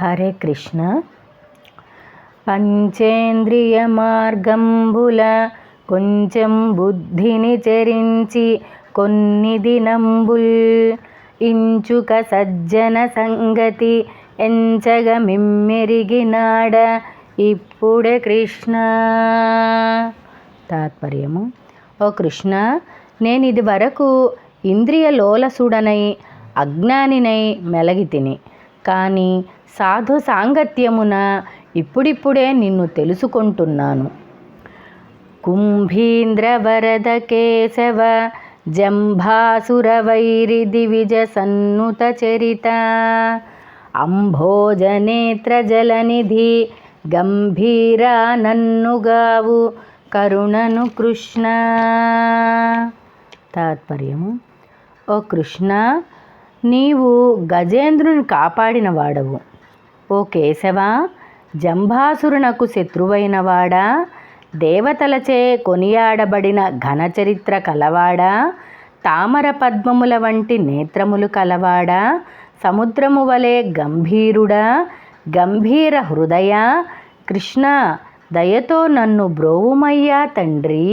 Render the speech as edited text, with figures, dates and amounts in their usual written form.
హరే కృష్ణ. పంచేంద్రియ మార్గంబుల కొంచెం బుద్ధిని చెరించి కొన్ని దినంబుల్ ఇంచుక సజ్జన సంగతి ఎంచగ మిమ్మెరిగినాడ ఇప్పుడే కృష్ణ. తాత్పర్యము: ఓ కృష్ణ, నేను ఇది వరకు ఇంద్రియ లోలసుడనై అజ్ఞానినై మెలగితిని. కానీ సాధు సాంగత్యమున ఇప్పుడిప్పుడే నిన్ను తెలుసుకుంటున్నాను. కుంభీంద్ర వరద కేశవ జంభాసుర వైరి దివిజ సన్నుత చరిత అంభోజనేత్ర జలనిధి గంభీరా నన్నుగావు కరుణను కృష్ణ. తాత్పర్యము: ఓ కృష్ణ, నీవు గజేంద్రుని కాపాడిన వాడవు. ఓ కేశవ, జంభాసురునకు శత్రువైన వాడా, దేవతలచే కొనియాడబడిన ఘనచరిత్ర కలవాడా, తామర పద్మముల వంటి నేత్రములు కలవాడా, సముద్రము వలె గంభీరుడా, గంభీర హృదయ కృష్ణ, దయతో నన్ను బ్రోవుమయ్యా తండ్రి.